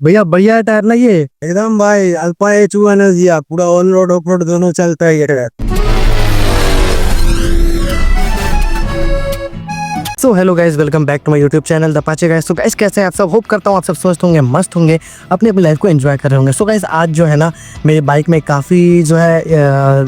भैया बढ़िया है टायर ना ये। एकदम भाई अल्फा H1 है जी, पूरा ऑन रोड ऑफ रोड दोनों चलता है ये। So hello guys, welcome back to my YouTube channel the पाचे गाइस। सो गाइस कैसे हैं आप सब? होप करता हूँ आप सब स्वस्थ होंगे, मस्त होंगे, अपनी अपनी लाइफ को एंजॉय कर रहे होंगे। सो गाइस आज जो है ना मेरी बाइक में काफ़ी जो है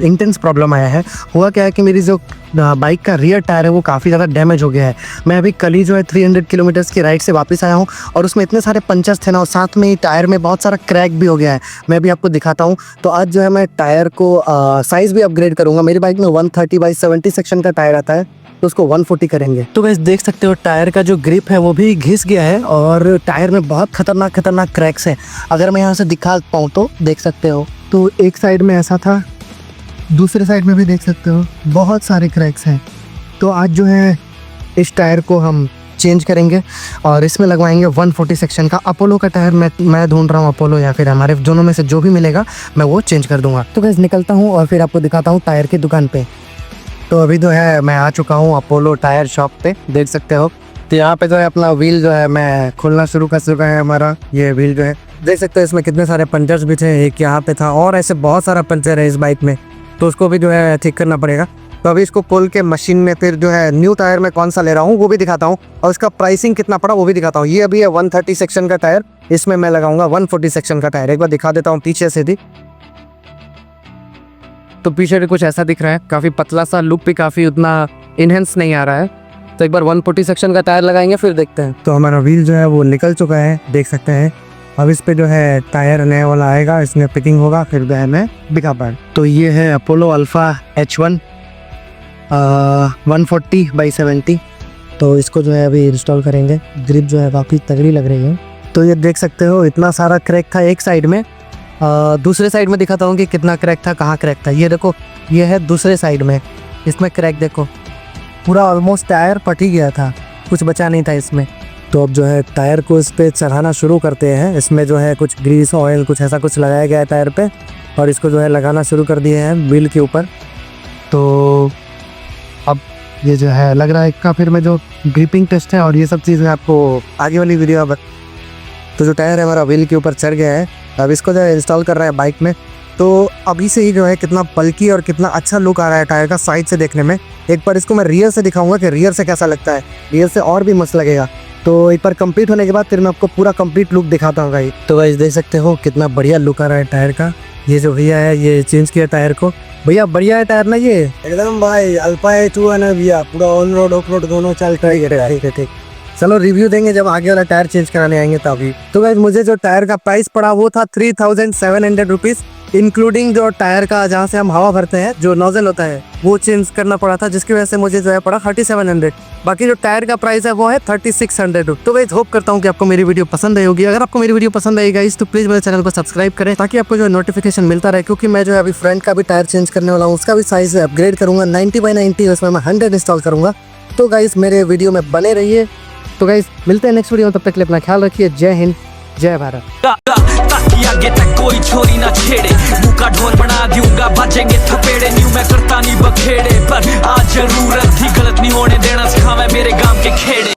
इंटेंस प्रॉब्लम आया है। हुआ क्या है कि मेरी जो बाइक का रियर टायर है वो काफ़ी ज़्यादा डैमेज हो गया है। मैं अभी कल ही जो है 300 किलोमीटर्स की राइड से वापस आया हूँ और उसमें इतने सारे पंचर्स थे ना, और साथ में ही टायर में बहुत सारा क्रैक भी हो गया है। मैं भी आपको दिखाता हूँ। तो आज जो है मैं टायर को साइज़ भी अपग्रेड करूँगा। मेरी बाइक में 130/70 सेक्शन का टायर आता है, तो उसको 140 करेंगे। तो वैसे देख सकते हो टायर का जो ग्रिप है वो भी घिस गया है और टायर में बहुत खतरनाक क्रैक्स हैं। अगर मैं यहाँ से दिखा पाऊँ तो देख सकते हो, तो एक साइड में ऐसा था, दूसरे साइड में भी देख सकते हो बहुत सारे क्रैक्स हैं। तो आज जो है इस टायर को हम चेंज करेंगे और इसमें लगवाएंगे 140 सेक्शन का अपोलो का टायर। मैं ढूंढ रहा हूँ अपोलो या फिर हमारे दोनों में से जो भी मिलेगा मैं वो चेंज कर दूंगा। तो वैसे निकलता हूँ और फिर आपको दिखाता हूँ टायर की दुकान पे। तो अभी जो है मैं आ चुका हूँ अपोलो टायर शॉप पे, देख सकते हो। तो यहाँ पे जो है अपना व्हील जो है मैं खोलना शुरू कर चुका है। हमारा ये व्हील जो है देख सकते हो, इसमें कितने सारे पंचर्स भी थे, एक यहाँ पे था और ऐसे बहुत सारा पंचर है इस बाइक में, तो उसको भी जो है ठीक करना पड़ेगा। तो अभी इसको खोल के मशीन में फिर जो है न्यू टायर में कौन सा ले रहा हूँ वो भी दिखाता हूँ और उसका प्राइसिंग कितना पड़ा वो भी दिखाता हूँ। ये अभी है 130 सेक्शन का टायर, इसमें मैं लगाऊंगा 140 सेक्शन का टायर। एक बार दिखा देता हूँ पीछे से भी। तो पीछे भी कुछ ऐसा दिख रहा है, काफ़ी पतला सा, लुक भी काफ़ी उतना इनहेंस नहीं आ रहा है। तो एक बार 140 सेक्शन का टायर लगाएंगे फिर देखते हैं। तो हमारा व्हील जो है वो निकल चुका है, देख सकते हैं। अब इस पे जो है टायर नया वाला आएगा, इसमें फिटिंग होगा, फिर जो है मैं दिखा पाऊँ। तो ये है अपोलो अल्फा H1 140/70। तो इसको जो है अभी इंस्टॉल करेंगे। ग्रिप जो है काफ़ी तगड़ी लग रही है। तो ये देख सकते हो इतना सारा क्रैक था एक साइड में। दूसरे साइड में दिखाता हूँ कि कितना क्रैक था, कहाँ क्रैक था। ये देखो, ये है दूसरे साइड में, इसमें क्रैक देखो, पूरा ऑलमोस्ट टायर फट ही गया था, कुछ बचा नहीं था इसमें। तो अब जो है टायर को इस पर चढ़ाना शुरू करते हैं। इसमें जो है कुछ ग्रीस ऑयल कुछ ऐसा कुछ लगाया गया है टायर पे और इसको जो है लगाना शुरू कर दिए हैं व्हील के ऊपर। तो अब ये जो है लग रहा है इसका फिर मैं जो ग्रिपिंग टेस्ट है और ये सब चीज़ें आपको आगे वाली वीडियो अब। तो जो टायर है हमारा व्हील के ऊपर चढ़ गया है, अब इसको जो है इंस्टॉल कर रहे हैं बाइक में। तो अभी से ही जो है कितना बल्की और कितना अच्छा लुक आ रहा है टायर का साइड से देखने में। एक बार इसको मैं रियर से दिखाऊंगा कि रियर से कैसा लगता है, रियर से और भी मस्त लगेगा। तो एक बार कंप्लीट होने के बाद फिर मैं आपको पूरा कंप्लीट लुक दिखाता हूँ भाई। तो भाई देख सकते हो कितना बढ़िया लुक आ रहा है टायर का। ये जो भैया है ये चेंज किया टायर को। भैया बढ़िया है टायर ना ये। एकदम भाई अल्फा H1 है भैया, पूरा ऑन रोड ऑफ रोड दोनों चलता है। ठीक। चलो रिव्यू देंगे जब आगे वाला टायर चेंज कराने आएंगे तभी। तो गाइस मुझे जो टायर का प्राइस पड़ा वो था 3700 रुपीज़, इंक्लूडिंग जो टायर का जहाँ से हम हवा भरते हैं जो नोजल होता है वो चेंज करना पड़ा था, जिसकी वजह से मुझे जो है पड़ा 3700। बाकी जो टायर का प्राइस है वो है 3600। तो गाइस होप करता हूँ कि आपको मेरी वीडियो पसंद आई होगी। अगर आपको मेरी वीडियो पसंद आई गाइस तो प्लीज़ मेरे चैनल को सब्सक्राइब करें ताकि आपको जो नोटिफिकेशन मिलता रहे, क्योंकि मैं जो है अभी फ्रंट का भी टायर चेंज करने वाला हूँ, उसका भी साइज अपग्रेड करूँगा 90/90, उसमें मैं 100 इंस्टॉल करूँगा। तो गाइस मेरे वीडियो में बने रहिए। तो गाइस मिलते हैं नेक्स्ट वीडियो में, तब तक के लिए अपना ख्याल रखिए। जय हिंद, जय भारत। ताकि आगे तक कोई छोरी ना छेड़े, मुंह का ढोल बना दूंगा, बजेंगे थपेड़े। न्यू मैं करता नहीं बखेड़े, पर आज जरूरत थी, गलत नहीं होने देना सिखावे मेरे गांव के खेड़े।